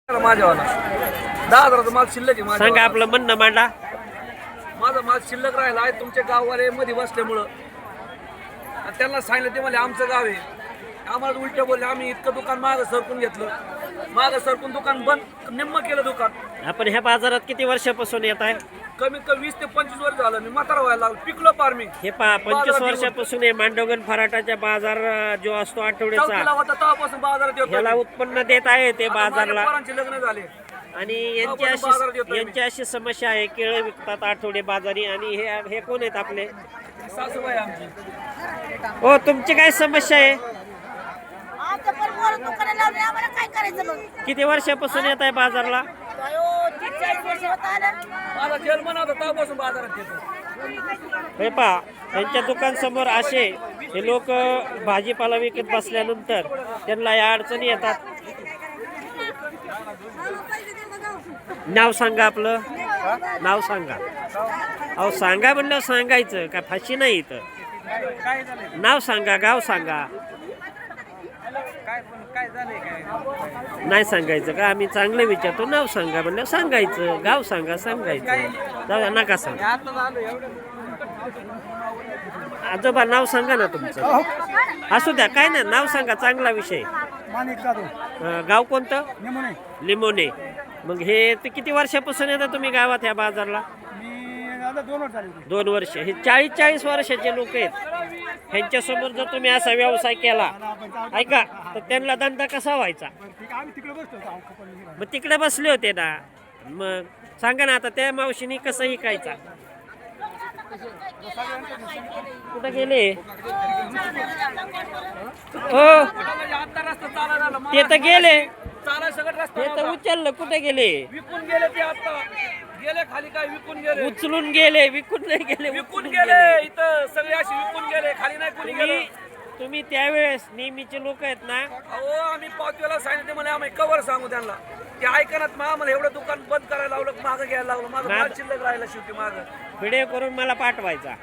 माझ्यावाला 10,000चा माल शिल्लक आहे माझ्या. सांगा आपलं म्हणणं मांडा. माझा माल शिल्लक राहिला आहे तुमच्या गाववाले मध्ये बसल्यामुळं आणि त्यांना सांगितलं ते मला आमचं गाव आहे. आम्हाला उलट बोलले. आम्ही इतकं दुकान मागं सरकून घेतलं. मागं सरकून दुकान बंद निम्म केलं दुकान. आपण ह्या बाजारात किती वर्षापासून येत आहे? कमीत कमी 20 ते 25 वर्ष झालं. मी म्हातारा व्हायला लागलो. पिकलो पार मी. हे 25 वर्षापासून हे मांडवगण फराटाचा बाजार जो असतो आठवड्याचा चौथीला होता तेव्हापासून बाजारात येतो. ह्याला उत्पन्न देत आहे ते आता माझ्या बाजारला. पोरांचे लग्न झाले. आणि यांची अशी समस्या आहे, केळं विकतात आठवडे बाजारी. आणि हे कोण आहेत आपले? सासूबाई आमची. हो, तुमची काय समस्या आहे? आमचं पण पोरं दुकानं लावले, आम्हाला काय करायचं मग? किती वर्षापासून येत आहे बाजारला? अयो, 40 वर्ष होत आलं. माझा जन्म होता तेव्हापासून बाजारात येतो. हे पहा, यांच्या दुकान समोर असे हे लोक भाजीपाला विकत बसल्यानंतर त्यांना या अडचणी येतात. नाव सांगा आपलं. नाव सांगा. अहो सांगा म्हणलं सांगायचं काय, फाशी नाही इथं. नाव सांगा, गाव सांगा. नाही सांगायचं का? आम्ही चांगलं विचारतो. नाव सांगा म्हणलं सांगायचं, गाव सांगा सांगायचं. जाऊ नका सांगा. आजोबा नाव सांगा ना तुमचं. असू द्या, काय नाही, नाव सांगा, चांगला विषय. गाव कोणतं? लिमोने. मग हे ते किती वर्षापासून येतात तुम्ही गावात ह्या बाजारला? 2 वर्ष. हे 40 वर्षाचे लोक आहेत. ह्यांच्यासमोर जर तुम्ही असा व्यवसाय केला ऐका तर त्यांना धंदा कसा व्हायचा? मग तिकडे बसले होते ना. मग सांगा ना आता त्या मावशीनी कसं विकायचा? कुठं गेले? हो, ते तर गेले. ते तर उचललं. कुठे गेले? विकून गेले ते. आता गेले खाली. काय विकून गेले? उचलून गेले, विकून नाही गेले. विकून गेले. इथं सगळे असे विकून गेले. खाली नाही कोणी गेले. तुम्ही त्यावेळेस नेहमीचे लोक आहेत ना. अहो आम्ही पावतीला सांगितले मला आम्ही कवर सांगू त्यांना. ते ऐकणार. मग आम्हाला एवढं दुकान बंद करायला लावलं, मागं घ्यायला लागलं. माझं माल शिल्लक राहिला शेवटी मागं. व्हिडिओ करून मला पाठवायचा.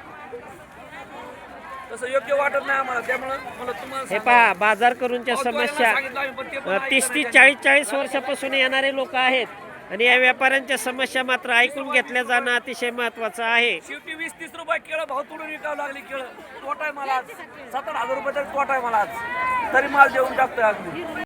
तसं योग्य वाटत नाही आम्हाला. त्यामुळे मला तुम्हाला हे पहा, बाजार करूनच्या समस्या सांगितलं आम्ही, पण ते पण 30 40 वर्षापासून येणारे लोक आहेत. आणि या व्यापाऱ्यांच्या समस्या मात्र ऐकून घेतल्या जाणं अतिशय महत्वाचं आहे. शेवटी 20-30 रुपये केळं भाव तोडून विकावं लागली. केळं तोटा आहे मला आज. 70,000 रुपये तरी तोटा आहे मला आज. तरी माल देऊन टाकतोय अगदी.